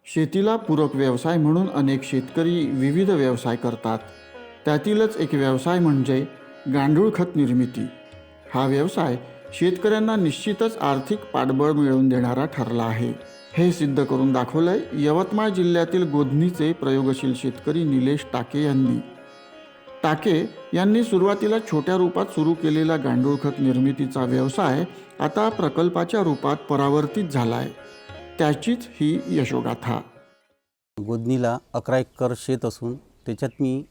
शेतीला पूरक व्यवसाय म्हणून अनेक शेतकरी विविध व्यवसाय करतात. त्यातीलच एक व्यवसाय म्हणजे गांडूळ खत निर्मिती. हा व्यवसाय शेतकऱ्यांना निश्चितच आर्थिक पाठबळ मिळवून देणारा ठरला आहे. हे सिद्ध करून दाखवलंय यवतमाळ जिल्ह्यातील गोधनीचे प्रयोगशील शेतकरी निलेश टाके यांनी. टाके यांनी सुरुवातीला छोट्या रूपात सुरू केलेला गांडूळ खत निर्मितीचा व्यवसाय आता प्रकल्पाच्या रूपात परावर्तित झालाय. त्याचीच ही यशोगाथा. गोधनीला 11 एकर शेत असून त्याच्यात मी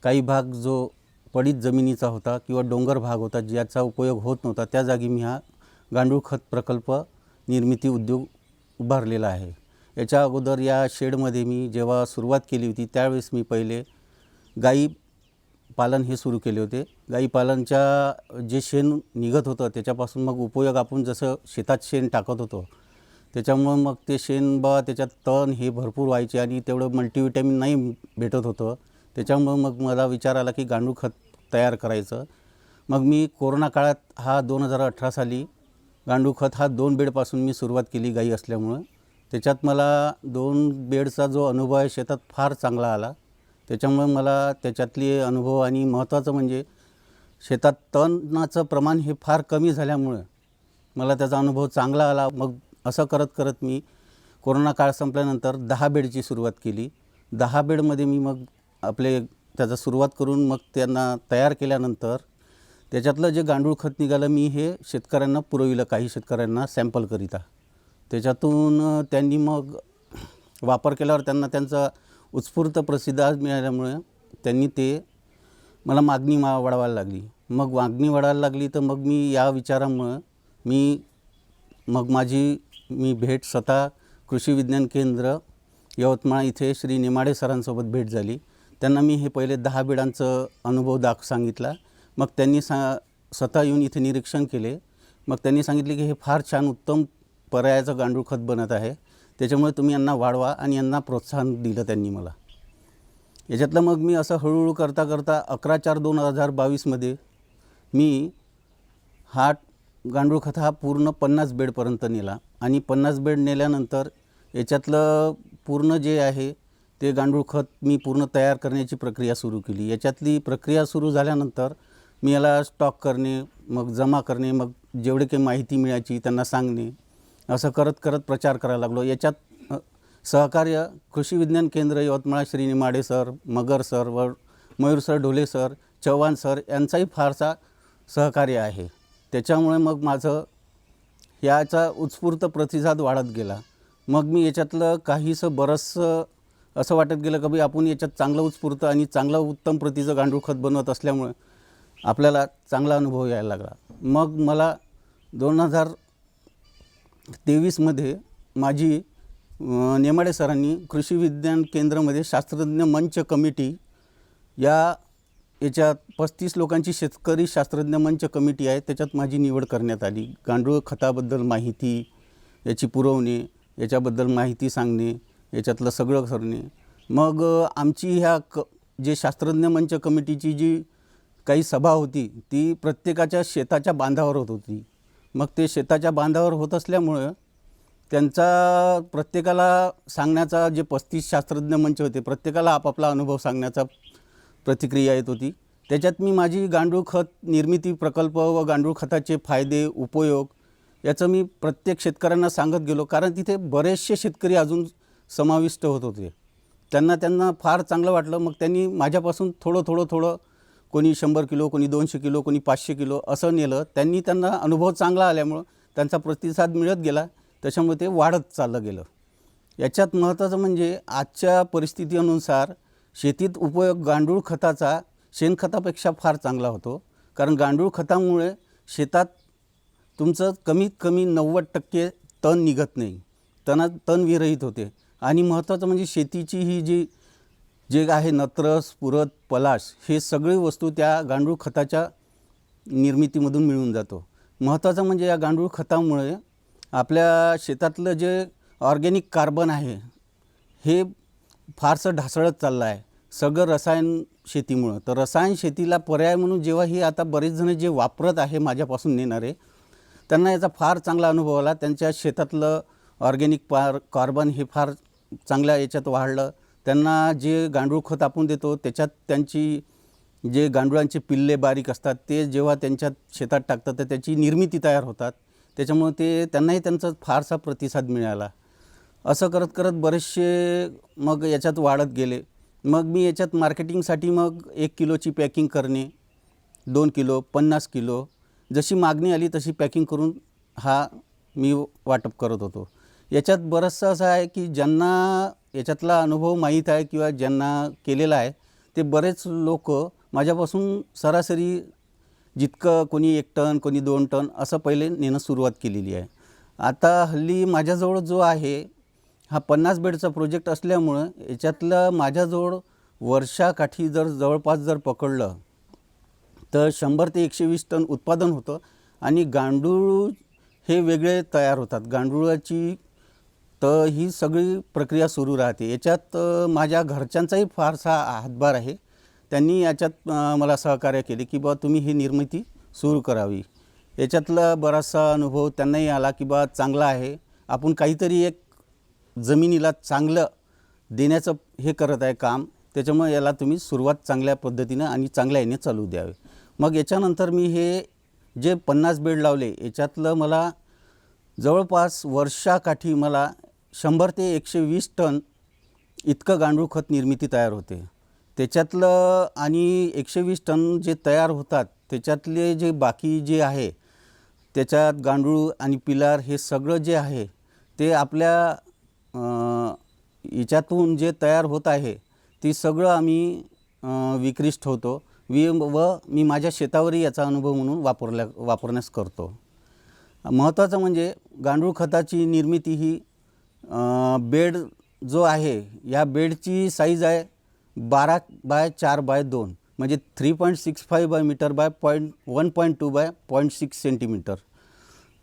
काही भाग जो पडीत जमिनीचा होता किंवा डोंगर भाग होता ज्याचा उपयोग होत नव्हता त्या जागी मी हा गांडूळ खत प्रकल्प निर्मिती उद्योग उभारलेला आहे. याच्या अगोदर या शेडमध्ये मी जेव्हा सुरुवात केली होती त्यावेळेस मी पहिले गाई पालन हे सुरू केले होते. गाई पालनच्या जे शेण निघत होतं त्याच्यापासून मग उपयोग आपण जसं शेतात शेण टाकत होतो त्याच्यामुळं मग ते शेण त्याच्यात तण हे भरपूर व्हायचे आणि तेवढं मल्टीव्हिटॅमिन नाही भेटत होतं. त्याच्यामुळं मग मला विचार आला की गांडूळ खत तयार करायचं. मग मी कोरोना काळात हा 2018 साली गांडूळ खत हा 2 बेडपासून मी सुरुवात केली गाई असल्यामुळं. त्याच्यात मला 2 बेडचा जो अनुभव आहे शेतात फार चांगला आला. त्याच्यामुळे मला त्याच्यातले अनुभव आणि महत्त्वाचं म्हणजे शेतात तणाचं प्रमाण हे फार कमी झाल्यामुळं मला त्याचा अनुभव चांगला आला. मग असं करत करत मी कोरोना काळ संपल्यानंतर 10 बेडची सुरुवात केली. 10 बेडमध्ये मी मग त्याचा सुरुवात करून मग त्यांना तयार केल्यानंतर त्याच्यातलं जे गांडूळ खत निघालं मी हे शेतकऱ्यांना पुरविलं, काही शेतकऱ्यांना सॅम्पलकरिता. त्याच्यातून त्यांनी मग वापर केल्यावर त्यांना त्यांचा उत्स्फूर्त प्रतिसाद मिळाल्यामुळे त्यांनी ते मला मागणी वाढवायला लागली. मग मागणी वाढायला लागली तर मग मी या विचारामुळं मी भेट स्वतः कृषी विज्ञान केंद्र यवतमाळ इथे श्री नेमाडे सरांसोबत भेट झाली. त्यांना मी हे पहिले 10 बेडांचं अनुभव सांगितला. मग त्यांनी स्वतः येऊन इथे निरीक्षण केले. मग त्यांनी सांगितले की हे फार छान उत्तम पर्यायाचं गांडूळ खत बनत आहे, त्याच्यामुळे तुम्ही यांना वाढवा आणि यांना प्रोत्साहन दिलं त्यांनी मला. याच्यातलं मग मी असं हळूहळू करता करता 11/4/2022मध्ये मी हा गांडूळ खत हा पूर्ण 50 बेडपर्यंत नेला आणि 50 बेड नेल्यानंतर याच्यातलं पूर्ण जे आहे ते गांडूळ खत मी पूर्ण तयार करण्याची प्रक्रिया सुरू केली. याच्यातली प्रक्रिया सुरू झाल्यानंतर मी याला स्टॉक करणे, मग जमा करणे, मग जेवढे काही माहिती मिळायची त्यांना सांगणे, असं करत करत प्रचार करायला लागलो. याच्यात सहकार्य कृषी विज्ञान केंद्र यवतमाळ श्री नेमाडे सर, मगर सर व Mayur sir, Dhole sir, Chavan sir यांचाही फारसा सहकार्य आहे. त्याच्यामुळे मग माझं याचा उत्स्फूर्त प्रतिसाद वाढत गेला. मग मी याच्यातलं काहीसं बरंचसं असं वाटत गेलं की आपण याच्यात चांगलं उत्स्फूर्त आणि चांगलं उत्तम प्रतीचं गांडूळ खत बनवत असल्यामुळे आपल्याला चांगला अनुभव यायला लागला. मग मला 2023मध्ये माझी नेमाडे सरांनी कृषी विज्ञान केंद्रामध्ये शास्त्रज्ञ मंच कमिटी याच्यात 35 लोकांची शेतकरी शास्त्रज्ञ मंच कमिटी आहे, त्याच्यात माझी निवड करण्यात आली. गांडूळ खताबद्दल माहिती, याची पुरवणे, याच्याबद्दल माहिती सांगणे, याच्यातलं सगळं करणे. मग आमची जे शास्त्रज्ञ मंच कमिटीची जी काही सभा होती ती प्रत्येकाच्या शेताच्या बांधावर होत होती. मग ते शेताच्या बांधावर होत असल्यामुळं त्यांचा प्रत्येकाला सांगण्याचा जे 35 शास्त्रज्ञ मंच होते प्रत्येकाला आपापला अनुभव सांगण्याचा प्रतिक्रिया येत होती. त्याच्यात मी माझी गांडूळ खत निर्मिती प्रकल्प व गांडूळ खताचे फायदे, उपयोग याचं मी प्रत्येक शेतकऱ्यांना सांगत गेलो. कारण तिथे बरेचसे शेतकरी अजून समाविष्ट होत होते. त्यांना फार चांगलं वाटलं. मग त्यांनी माझ्यापासून थोडं कोणी 100 किलो, कोणी 200 किलो, कोणी 500 किलो असं नेलं. त्यांना अनुभव चांगला आल्यामुळं त्यांचा प्रतिसाद मिळत गेला. त्याच्यामुळे ते वाढत चाललं गेलं. याच्यात महत्त्वाचं म्हणजे आजच्या परिस्थितीनुसार शेतीत उपयोग गांडूळ खताचा शेणखतापेक्षा फार चांगला होतो. कारण गांडूळ खतामुळे शेतात तुमचं कमीत कमी 90% तण निघत नाही, तण विरहित होते. आणि महत्त्वाचं म्हणजे शेतीची ही जे आहे नत्र, स्फुरद, पलाश हे सगळी वस्तू त्या गांडूळ खताच्या निर्मितीमधून मिळून जातो. महत्त्वाचं म्हणजे या गांडूळ खतामुळे आपल्या शेतातलं जे ऑर्गॅनिक कार्बन आहे हे फारसं ढासळत चाललं आहे सगळं रसायन शेतीमुळं. तर रसायन शेतीला पर्याय म्हणून जेव्हा ही आता बरेच जण जे वापरत आहे माझ्यापासून नेणारे, त्यांना याचा फार चांगला अनुभव आला. त्यांच्या शेतातलं ऑर्गॅनिक कार्बन हे फार चांगल्या याच्यात वाढलं. त्यांना जे गांडूळ खत आपण देतो त्याच्यात त्यांची जे गांडुळांचे पिल्ले बारीक असतात ते जेव्हा त्यांच्या शेतात टाकतात तर त्याची निर्मिती तयार होतात. त्याच्यामुळे त्यांनाही त्यांचा फारसा प्रतिसाद मिळाला. असं करत करत बरेचसे मग याच्यात वाढत गेले. मग मी याच्यात मार्केटिंगसाठी मग 1 किलोची पॅकिंग करणे, 2 किलो, 50 किलो जशी मागणी आली तशी पॅकिंग करून मी वाटप करत होतो. याच्यात बरंचसं असं आहे की ज्यांना याच्यातला अनुभव माहीत आहे किंवा ज्यांना केलेला आहे ते बरेच लोक माझ्यापासून सरासरी जितकं कोणी 1 टन, कोणी 2 टन असं पहिले नेणं सुरुवात केलेली आहे. आता हल्ली माझ्याजवळ जो आहे हा 50 बेडचा प्रोजेक्ट असल्यामुळं याच्यातलं माझ्याजवळ वर्षाकाठी जवळपास पकडलं तर 100 ते 120 टन उत्पादन होतं. आणि गांडूळ हे वेगळे तयार होतात. गांडुळाची तर ही सगळी प्रक्रिया सुरू राहते. याच्यात माझ्या घरच्यांचाही फारसा हातभार आहे. त्यांनी याच्यात मला सहकार्य केले की बा तुम्ही ही निर्मिती सुरू करावी. याच्यातला बराचसा अनुभव त्यांनाही आला की बा चांगला आहे, आपण काहीतरी एक जमिनीला चांगलं देण्याचं हे करत आहे काम, त्याच्यामुळे याला तुम्ही सुरुवात चांगल्या पद्धतीनं आणि चांगल्या याने चालू द्यावे. मग याच्यानंतर मी हे जे 50 बेड लावले याच्यातलं मला जवळपास वर्षाकाठी मला 100 ते 120 टन इतकं गांडूळ खत निर्मिती तयार होते. त्याच्यातलं आणि 120 टन जे तयार होतात त्याच्यातले जे बाकी जे आहे त्याच्यात गांडूळ आणि पिलार हे सगळं जे आहे ते आपल्या याच्यातून जे तयार होत आहे ते सगळं आम्ही विक्रीस ठेवतो व मी माझ्या शेतावरही याचा अनुभव म्हणून वापरण्यास करतो. महत्त्वाचं म्हणजे गांडूळ खताची निर्मिती ही बेड जो आहे या बेडची साईज आहे 12 बाय 4 बाय 2 म्हणजे 3.65 by metre by 1.2 by 0.6 centimetre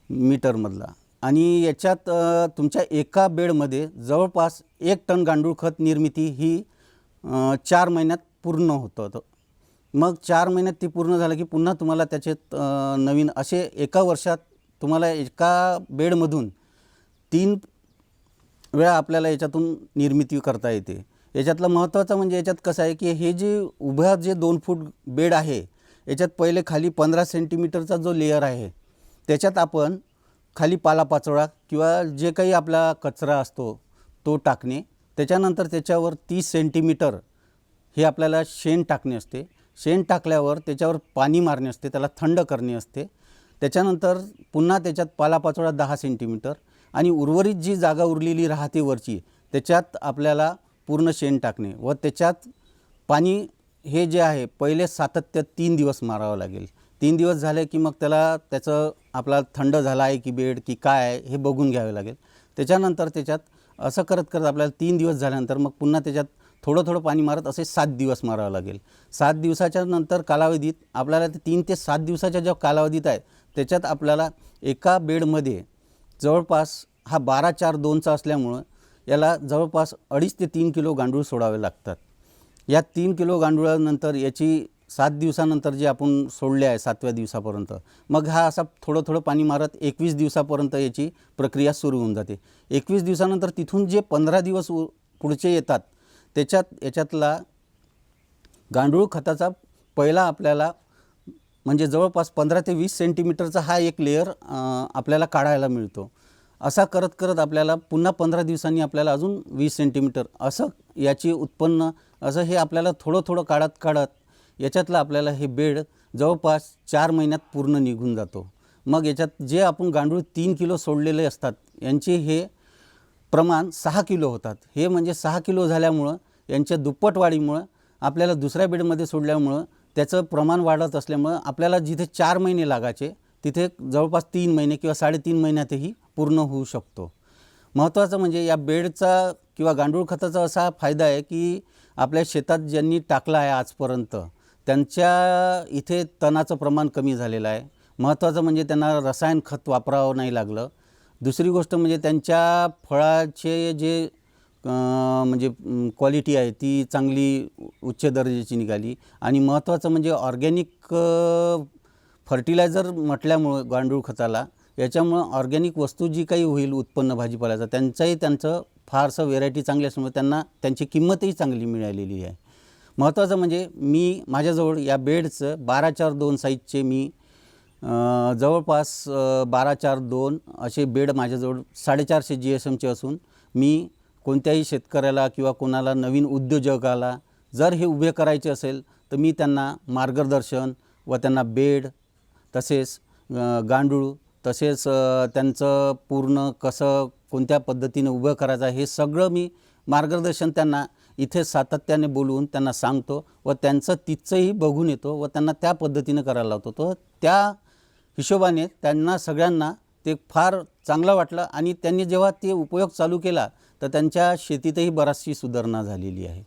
मीटरमधला. आणि याच्यात तुमच्या एका बेडमध्ये जवळपास 1 टन गांडूळ खत निर्मिती ही 4 महिन्यात पूर्ण होतं. मग 4 महिन्यात ती पूर्ण झालं की पुन्हा तुम्हाला त्याच्यात नवीन असे एका वर्षात तुम्हाला एका बेडमधून 3 वेळा आपल्याला याच्यातून निर्मिती करता येते. याच्यातलं महत्त्वाचं म्हणजे याच्यात कसं आहे की हे जे उभ्या जे 2 फूट बेड आहे याच्यात पहिले खाली 15 सेंटीमीटरचा जो लेयर आहे त्याच्यात आपण खाली पालापाचोळा किंवा जे काही आपला कचरा असतो तो टाकणे. त्याच्यानंतर त्याच्यावर 30 सेंटीमीटर हे आपल्याला शेण टाकणे असते. शेण टाकल्यावर त्याच्यावर पाणी मारणे असते, त्याला थंड करणे असते. त्याच्यानंतर पुन्हा त्याच्यात पालापाचोळा 10 सेंटीमीटर आणि उर्वरित जी जागा उरलेली राहते वरची त्याच्यात आपल्याला पूर्ण शेण टाकणे व त्याच्यात पाणी हे जे आहे पहिले सातत्य 3 दिवस मारावं लागेल. 3 दिवस झाले की मग त्याचं आपला थंड झाला आहे की बेड की काय आहे हे बघून घ्यावे लागेल. त्याच्यानंतर त्याच्यात असं करत करत आपल्याला 3 दिवस झाल्यानंतर मग पुन्हा त्याच्यात थोडं पाणी मारत असे 7 दिवस मारावं लागेल. 7 दिवसाच्या नंतर कालावधीत आपल्याला 3 ते 7 दिवसाच्या जो कालावधीत आहे त्याच्यात आपल्याला एका बेडमध्ये जवळपास हा 12-4-2चा असल्यामुळं याला जवळपास 2.5 ते 3 किलो गांडूळ सोडावे लागतात. या 3 किलो गांडुळानंतर याची 7 दिवसानंतर जे आपण सोडले आहे 7व्या दिवसापर्यंत मग हा असा थोडं पाणी मारत 21 दिवसापर्यंत याची प्रक्रिया सुरू होऊन जाते. 21 दिवसानंतर तिथून जे 15 दिवस पुढचे येतात याच्यातला गांडूळ खताचा पहिला आपल्याला म्हणजे जवळपास 15 ते 20 सेंटीमीटरचा हा एक लेयर आपल्याला काढायला मिळतो. असा करत करत आपल्याला पुन्हा 15 दिवसांनी आपल्याला अजून 20 सेंटीमीटर असं याची उत्पन्न असं हे आपल्याला थोडं काढत याच्यातलं आपल्याला हे बेड जवळपास 4 महिन्यात पूर्ण निघून जातो. मग याच्यात जे आपण गांडूळ 3 किलो सोडलेले असतात यांचे हे प्रमाण 6 किलो होतात. हे म्हणजे 6 किलो झाल्यामुळं यांच्या दुप्पट वाढीमुळं आपल्याला दुसऱ्या बेडमध्ये सोडल्यामुळं त्याचं प्रमाण वाढत असल्यामुळं आपल्याला जिथे 4 महिने लागायचे तिथे जवळपास 3 महिने किंवा 3.5 महिन्यातही पूर्ण होऊ शकतो. महत्त्वाचं म्हणजे या बेडचा किंवा गांडूळ खताचा असा फायदा आहे की आपल्या शेतात ज्यांनी टाकलं आहे आजपर्यंत त्यांच्या इथे तणाचं प्रमाण कमी झालेलं आहे. महत्त्वाचं म्हणजे त्यांना रसायन खत वापरावं नाही लागलं. दुसरी गोष्ट म्हणजे त्यांच्या फळाचे जे म्हणजे क्वालिटी आहे ती चांगली उच्च दर्जाची निघाली. आणि महत्त्वाचं म्हणजे ऑर्गॅनिक फर्टिलायझर म्हटल्यामुळं गांडूळ खताला याच्यामुळं ऑर्गॅनिक वस्तू जी काही होईल उत्पन्न भाजीपाल्याचं त्यांचं फारसं व्हेरायटी चांगली असल्यामुळे त्यांना त्यांची किंमतही चांगली मिळालेली आहे. महत्त्वाचं म्हणजे मी माझ्याजवळ या बेडचं 12x2 साईजचे मी जवळपास 12x2 असे बेड माझ्याजवळ 450 GSMचे असून मी कोणत्याही शेतकऱ्याला किंवा कोणाला नवीन उद्योजकाला जर हे उभे करायचे असेल तर मी त्यांना मार्गदर्शन व त्यांना बेड तसेच गांडूळ तसेच त्यांचं पूर्ण कसं कोणत्या पद्धतीने उभं करायचं हे सगळं मी मार्गदर्शन त्यांना इथे सातत्याने बोलवून त्यांना सांगतो व त्यांचं तिथंही बघून येतो व त्यांना त्या पद्धतीनं करायला लावतो. तो त्या हिशोबाने त्यांना सगळ्यांना ते फार चांगलं वाटलं आणि त्यांनी जेव्हा ते उपयोग चालू केला तर त्यांच्या शेतीतही बराचशी सुधारणा झालेली आहे.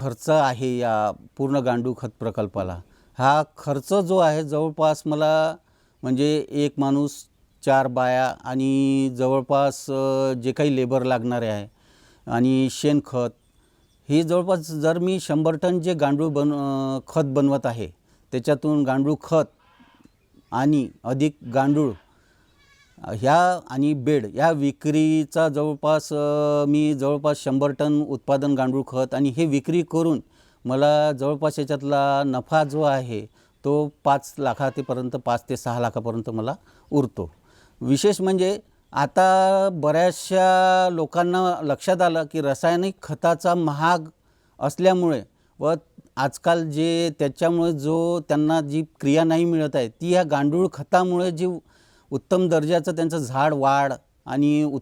खर्च आहे या पूर्ण गांडूळ खत प्रकल्पाला. हा खर्च जो आहे जवळपास मला म्हणजे एक माणूस 4 बाया आणि जवळपास जे काही लेबर लागणारे आहे आणि शेणखत हे जवळपास जर मी 100 टन जे गांडूळ खत बनवत आहे त्याच्यातून गांडूळ खत आणि अधिक गांडूळ ह्या आणि बेड या विक्रीचा जवळपास मी जवळपास 100 टन उत्पादन गांडूळ खत आणि हे विक्री करून मला जवळपास याच्यातला नफा जो आहे तो 5 लाखापर्यंत 5 ते 6 लाखापर्यंत मला उरतो. विशेष म्हणजे आता बऱ्याचशा लोकांना लक्षात आलं की रासायनिक खताचा महाग असल्यामुळे व आजकाल जे त्याच्यामुळे जो त्यांना जी क्रिया नाही मिळत आहे ती ह्या गांडूळ खतामुळे जी उत्तम दर्जाचं त्यांचं झाड वाढ आणि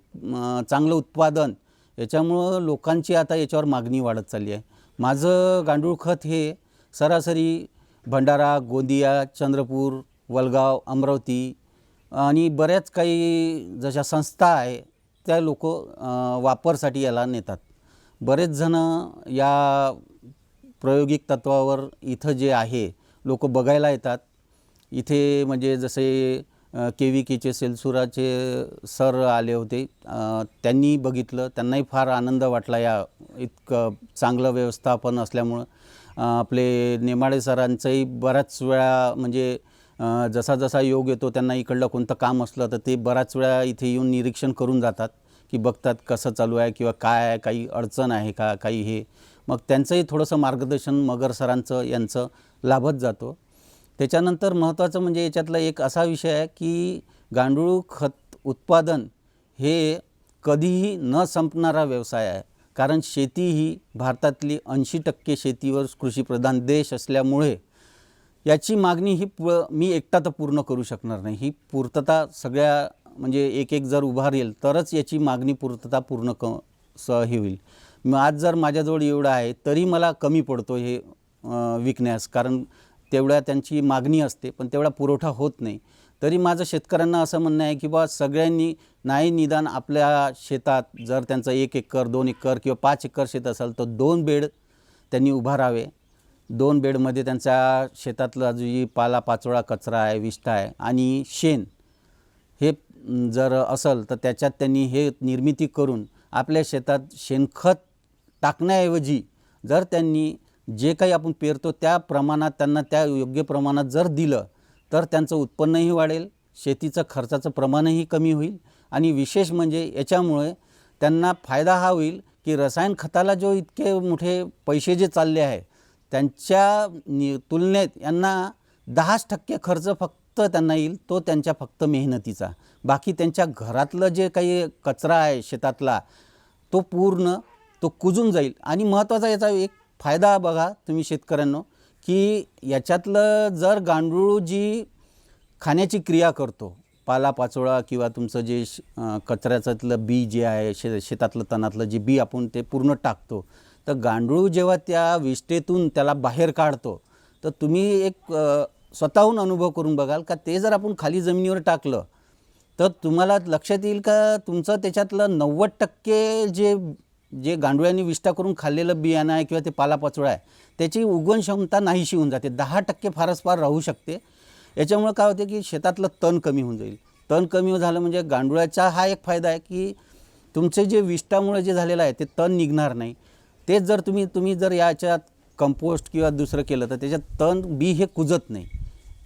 चांगलं उत्पादन याच्यामुळं लोकांची आता याच्यावर मागणी वाढत चालली आहे. माझं गांडूळ खत हे सरासरी भंडारा, गोंदिया, चंद्रपूर, वलगाव, अमरावती आणि बऱ्याच काही जशा संस्था आहे त्या लोक वापरसाठी याला नेतात. बरेच जण या प्रायोगिक तत्वावर इथं जे आहे लोक बघायला येतात. इथे म्हणजे जसे KVKचे सेलसुराचे सर आले होते, त्यांनी बघितलं, त्यांनाही फार आनंद वाटला या इतकं चांगलं व्यवस्थापन असल्यामुळं. आपले नेमाडे सरांचंही बऱ्याच वेळा म्हणजे जसा जसा योग येतो त्यांना इकडलं कोणतं काम असलं तर ते बऱ्याच वेळा इथे येऊन निरीक्षण करून जातात की बघतात कसं चालू आहे किंवा काय आहे, काही अडचण आहे का, काही हे. मग त्यांचंही थोडंसं मार्गदर्शन मगर सरांचं यांचं लाभत जातो. त्याच्यानंतर महत्त्वाचं म्हणजे याच्यातला एक असा विषय आहे की गांडूळ खत उत्पादन हे कधीही न संपणारा व्यवसाय आहे. कारण शेती ही भारतातली 80% शेतीवर कृषीप्रधान देश असल्यामुळे याची मागणी ही मी एकटा तर पूर्ण करू शकणार नाही. ही पूर्तता सगळ्या म्हणजे एक एक जर उभारेल तरच याची मागणी पूर्तता पूर्ण हे होईल. मग आज जर माझ्याजवळ एवढं आहे तरी मला कमी पडतो हे विकण्यास, कारण तेवढ्या त्यांची मागणी असते पण तेवढा पुरवठा होत नाही. तरी माझं शेतकऱ्यांना असं म्हणणं आहे की बा सगळ्यांनी नाही निदान आपल्या शेतात जर त्यांचं 1 एकर 2 एकर किंवा 5 एकर शेत असेल तर 2 बेड त्यांनी उभारावे. 2 बेडमध्ये त्यांच्या शेतातला जी पालापाचोळा कचरा आहे, विष्ठा आहे आणि शेण हे जर असेल तर त्याच्यात त्यांनी हे निर्मिती करून आपल्या शेतात शेणखत टाकण्याऐवजी जर त्यांनी जे काही आपण पेरतो त्या प्रमाणात त्यांना त्या योग्य प्रमाणात जर दिलं तर त्यांचं उत्पन्नही वाढेल, शेतीचं खर्चाचं प्रमाणही कमी होईल आणि विशेष म्हणजे याच्यामुळे त्यांना फायदा हा होईल की रसायन खताला जो इतके मोठे पैसे जे चालले आहे त्यांच्या तुलनेत यांना 10% खर्च फक्त त्यांना येईल, तो त्यांच्या फक्त मेहनतीचा. बाकी त्यांच्या घरातलं जे काही कचरा आहे शेतातला तो पूर्ण तो कुजून जाईल. आणि महत्त्वाचा याचा एक फायदा बघा तुम्ही शेतकऱ्यांनो की याच्यातलं जर गांडूळ जी खाण्याची क्रिया करतो, पालापाचोळा किंवा तुमचं जे कचऱ्याच्यातलं बी जे आहे, शेतातलं तणातलं जे बी आपण ते पूर्ण टाकतो, तर गांडूळ जेव्हा त्या विष्ठेतून त्याला बाहेर काढतो, तर तुम्ही एक स्वतःहून अनुभव करून बघाल का ते जर आपण खाली जमिनीवर टाकलं तर तुम्हाला लक्षात येईल का तुमचं त्याच्यातलं 90% जे जे गांडुळ्यांनी विष्ठा करून खाल्लेलं बियाणं आहे किंवा ते पालापाचोळा आहे त्याची उगवण क्षमता नाहीशी होऊन जाते. 10% फारच फार राहू शकते. याच्यामुळे काय होते की शेतातलं तण कमी होऊन जाईल. तण कमी झालं म्हणजे गांडुळाचा हा एक फायदा आहे की तुमचे जे विष्ठामुळे जे झालेलं आहे ते तण निघणार नाही. तेच जर तुम्ही जर याच्यात कंपोस्ट किंवा दुसरं केलं तर त्याच्यात तण बी हे कुजत नाही.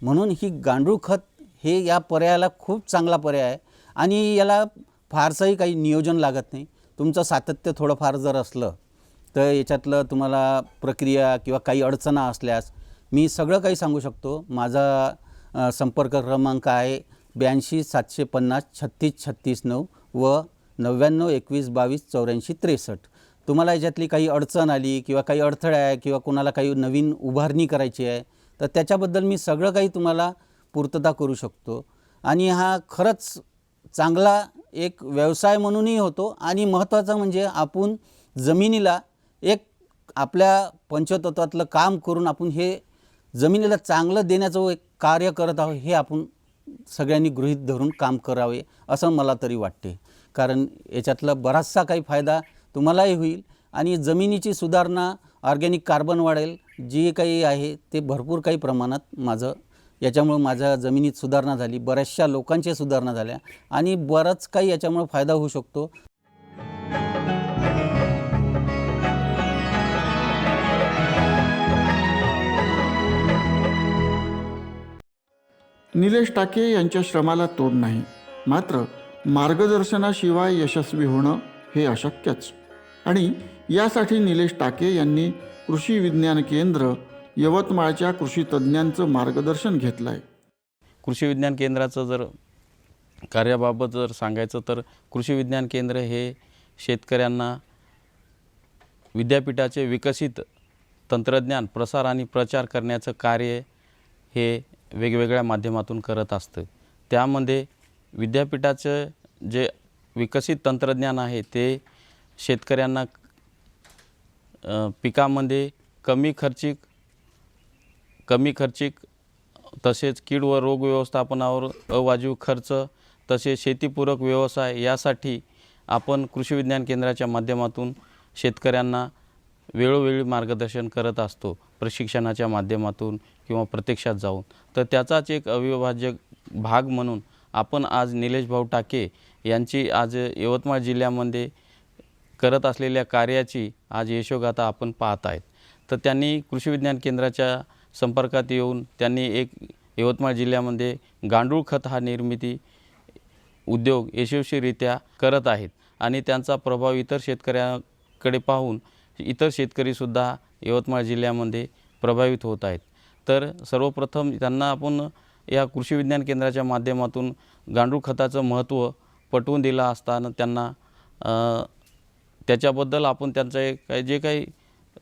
म्हणून ही गांडूळ खत हे या पर्यायाला खूप चांगला पर्याय आहे आणि याला फारसंही काही नियोजन लागत नाही. तुमचं सातत्य थोडंफार जर असलं तर याच्यातलं तुम्हाला प्रक्रिया किंवा काही अडचणी असल्यास मी सगळं काही सांगू शकतो. माझा संपर्क क्रमांक आहे 82 750 36 36 9 व 99 21 22 84 63. तुम्हाला याच्यातली काही अडचण आली किंवा काही अडथळे आहे किंवा कोणाला काही नवीन उभारणी करायची आहे तर त्याच्याबद्दल मी सगळं काही तुम्हाला पूर्तता करू शकतो. आणि हा खरंच चांगला एक व्यवसाय म्हणूनही होतो आणि महत्त्वाचं म्हणजे आपण जमिनीला एक आपल्या पंचतत्वातलं काम करून आपण हे जमिनीला चांगलं देण्याचं एक कार्य करत आहोत. हे आपण सगळ्यांनी गृहीत धरून काम करावे असं मला तरी वाटते. कारण याच्यातला बराचसा काही फायदा तुम्हालाही होईल आणि जमिनीची सुधारणा, ऑर्गॅनिक कार्बन वाढेल, जे काही आहे ते भरपूर काही प्रमाणात याच्यामुळे माझ्या जमिनीत सुधारणा झाली, बऱ्याचशा लोकांच्या सुधारणा झाल्या आणि बराच काही याच्यामुळे फायदा होऊ शकतो. निलेश टाके यांच्या श्रमाला तोड नाही. मात्र मार्गदर्शनाशिवाय यशस्वी होणं हे अशक्यच. आणि यासाठी निलेश टाके यांनी कृषी विज्ञान केंद्र यवतमाळच्या कृषी तज्ज्ञांचं मार्गदर्शन घेतलं आहे. कृषी विज्ञान केंद्राचं जर कार्याबाबत जर सांगायचं तर कृषी विज्ञान केंद्र हे शेतकऱ्यांना विद्यापीठाचे विकसित तंत्रज्ञान प्रसार आणि प्रचार करण्याचं कार्य हे वेगवेगळ्या माध्यमातून करत असतं. त्यामध्ये विद्यापीठाचं जे विकसित तंत्रज्ञान आहे ते शेतकऱ्यांना पिकामध्ये कमी खर्चिक तसेच कीड व रोग व्यवस्थापनावर अवाजवी खर्च तसेच शेतीपूरक व्यवसाय यासाठी आपण कृषी विज्ञान केंद्राच्या माध्यमातून शेतकऱ्यांना वेळोवेळी मार्गदर्शन करत असतो, प्रशिक्षणाच्या माध्यमातून किंवा प्रत्यक्षात जाऊन. तर त्याचाच एक अविभाज्य भाग म्हणून आपण आज निलेश भाऊ टाके यांची आज यवतमाळ जिल्ह्यामध्ये करत असलेल्या कार्याची आज यशोगाथा आपण पाहत आहेत. तर त्यांनी कृषी विज्ञान केंद्राच्या संपर्कात येऊन त्यांनी एक यवतमाळ जिल्ह्यामध्ये गांडूळ खत हा निर्मिती उद्योग यशस्वीरित्या करत आहेत आणि त्यांचा प्रभाव इतर शेतकऱ्यांकडे पाहून इतर शेतकरीसुद्धा यवतमाळ जिल्ह्यामध्ये प्रभावित होत आहेत. तर सर्वप्रथम त्यांना आपण या कृषी विज्ञान केंद्राच्या माध्यमातून गांडूळ खताचं महत्त्व पटवून दिलं असताना त्यांना त्याच्याबद्दल आपण त्यांचं जे काही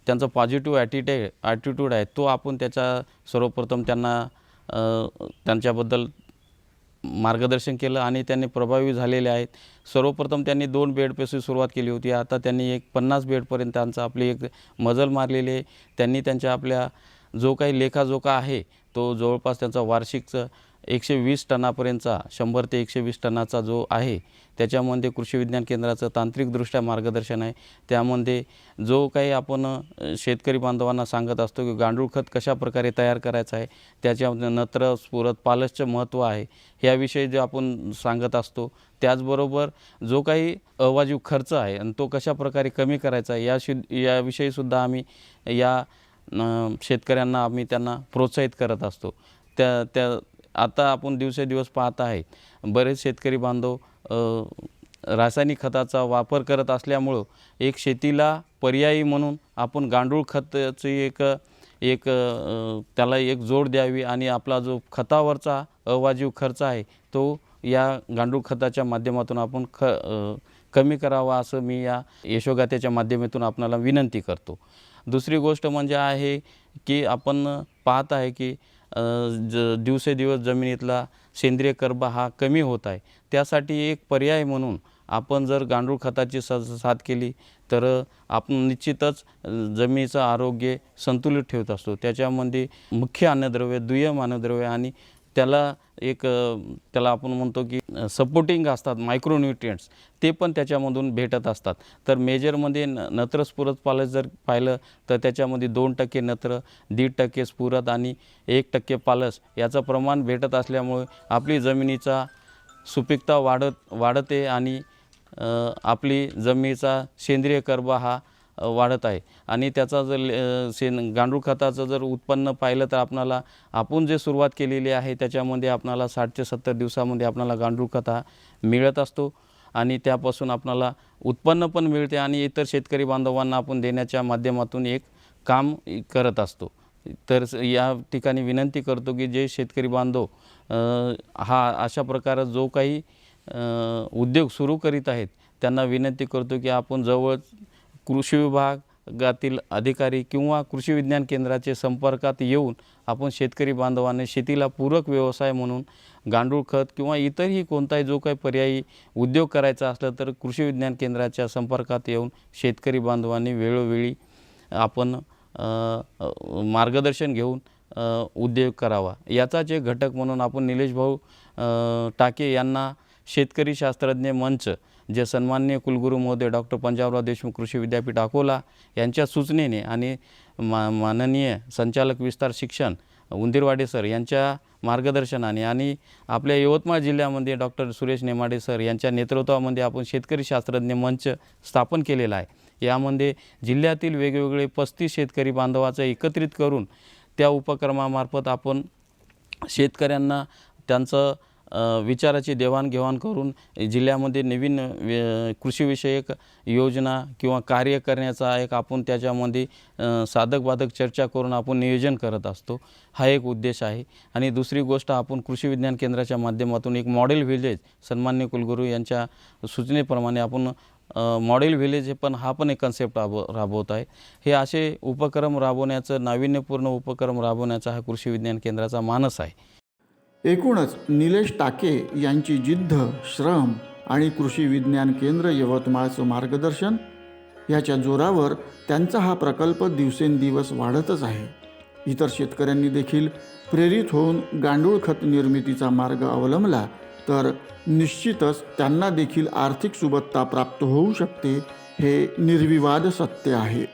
त्यांचा पॉझिटिव्ह ॲटिट्यूड आहे तो आपण त्याचा सर्वप्रथम त्यांच्याबद्दल मार्गदर्शन केलं आणि त्यांनी प्रभावी झालेले आहेत. सर्वप्रथम त्यांनी 2 बेडपासून सुरुवात केली होती. आता त्यांनी एक 50 बेडपर्यंत त्यांचा आपली एक मजल मारलेली आहे. त्यांनी त्यांच्या आपल्या जो काही लेखाजोखा आहे तो जवळपास त्यांचा वार्षिकचा 120 टनापर्यंतचा 100 ते 120 टनाचा जो आहे त्याच्यामध्ये कृषी विज्ञान केंद्राचं तांत्रिकदृष्ट्या मार्गदर्शन आहे. त्यामध्ये जो काही आपण शेतकरी बांधवांना सांगत असतो की गांडूळ खत कशा प्रकारे तयार करायचं आहे, त्याच्यामध्ये नत्र, स्फुरद, पालसचं महत्त्व आहे ह्याविषयी जे आपण सांगत असतो. त्याचबरोबर जो काही अवाजवी खर्च आहे आणि तो कशा प्रकारे कमी करायचा आहे याविषयीसुद्धा आम्ही या शेतकऱ्यांना त्यांना प्रोत्साहित करत असतो. आता आपण दिवसेदिवस पाहत आहेत बरेच शेतकरी बांधव रासायनिक खताचा वापर करत असल्यामुळं एक शेतीला पर्यायी म्हणून आपण गांडूळ खताची एक त्याला एक जोड द्यावी आणि आपला जो खतावरचा अवाजवी खर्च आहे तो या गांडूळ खताच्या माध्यमातून आपण कमी करावा असं मी या यशोगाथेच्या माध्यमातून आपणाला विनंती करतो. दुसरी गोष्ट म्हणजे आहे की आपण पाहत आहे की दिवसेदिवस जमिनीतला सेंद्रिय कर्ब हा कमी होत आहे. त्यासाठी एक पर्याय म्हणून आपण जर गांडूळ खताची साथ केली तर आपण निश्चितच जमिनीचं आरोग्य संतुलित ठेवत असतो. त्याच्यामध्ये मुख्य अन्नद्रव्य, दुय्यम अन्नद्रव्य आणि त्याला आपण म्हणतो की सपोर्टिंग असतात मायक्रोन्यूट्रिएंट्स, ते पण त्याच्यामधून भेटत असतात. तर मेजरमध्ये नत्र स्फुरद पालस जर पाहिलं तर त्याच्यामध्ये 2% नत्र, 1.5% स्फुरद आणि 1% पालस याचं प्रमाण भेटत असल्यामुळे आपली जमिनीचा सुपीकता वाढते आणि आपली जमिनीचा सेंद्रिय कर्ब हा वाढत आहे. आणि त्याचा जर गांडूळ खताचं जर उत्पन्न पाहिलं तर आपण जे सुरुवात केलेली आहे त्याच्यामध्ये आपणाला 60 ते 70 दिवसामध्ये आपणाला गांडूळ खत हा मिळत असतो आणि त्यापासून आपणाला उत्पन्न पण मिळते आणि इतर शेतकरी बांधवांना आपण देण्याच्या माध्यमातून एक काम करत असतो. तर या ठिकाणी विनंती करतो की जे शेतकरी बांधव हा अशा प्रकारे जो काही उद्योग सुरू करीत आहेत त्यांना विनंती करतो की आपण जवळ कृषी विभागातील अधिकारी किंवा कृषी विज्ञान केंद्राचे संपर्कात येऊन आपण शेतकरी बांधवांनी शेतीला पूरक व्यवसाय म्हणून गांडूळ खत किंवा इतरही कोणताही जो काही पर्यायी उद्योग करायचा असला तर कृषी विज्ञान केंद्राच्या संपर्कात येऊन शेतकरी बांधवांनी वेळोवेळी आपण मार्गदर्शन घेऊन उद्योग करावा. याचाच एक घटक म्हणून आपण निलेश भाऊ टाके यांना शेतकरी शास्त्रज्ञ मंच, जे सन्माननीय कुलगुरू महोदय डॉक्टर पंजाबराव देशमुख कृषी विद्यापीठ अकोला यांच्या सूचनेने आणि माननीय संचालक विस्तार शिक्षण उंदीरवाडे सर यांच्या मार्गदर्शनाने आणि आपल्या यवतमाळ जिल्ह्यामध्ये डॉक्टर सुरेश नेमाडे सर यांच्या नेतृत्वामध्ये आपण शेतकरी शास्त्रज्ञ मंच स्थापन केलेला आहे. यामध्ये जिल्ह्यातील वेगवेगळे 35 शेतकरी बांधवाचं एकत्रित करून त्या उपक्रमामार्फत आपण शेतकऱ्यांना त्यांचं विचाराची देवाणघेवाण करून जिल्ह्यामध्ये नवीन कृषीविषयक योजना किंवा कार्य करण्याचा एक आपण त्याच्यामध्ये साधक बाधक चर्चा करून आपण नियोजन करत असतो. हा एक उद्देश आहे. आणि दुसरी गोष्ट आपण कृषी विज्ञान केंद्राच्या माध्यमातून एक मॉडेल व्हिलेज सन्माननीय कुलगुरू यांच्या सूचनेप्रमाणे आपण मॉडेल व्हिलेज हा पण एक कन्सेप्ट राबवत आहे. हे असे उपक्रम राबवण्याचं, नाविन्यपूर्ण उपक्रम राबवण्याचा हा कृषी विज्ञान केंद्राचा मानस आहे. एकूणच निलेश टाके यांची जिद्द, श्रम आणि कृषी विज्ञान केंद्र यवतमाळचं मार्गदर्शन याच्या जोरावर त्यांचा हा प्रकल्प दिवसेंदिवस वाढतच आहे. इतर शेतकऱ्यांनी देखील प्रेरित होऊन गांडूळ खत निर्मितीचा मार्ग अवलंबला तर निश्चितच त्यांना देखील आर्थिक सुबत्ता प्राप्त होऊ शकते, हे निर्विवाद सत्य आहे.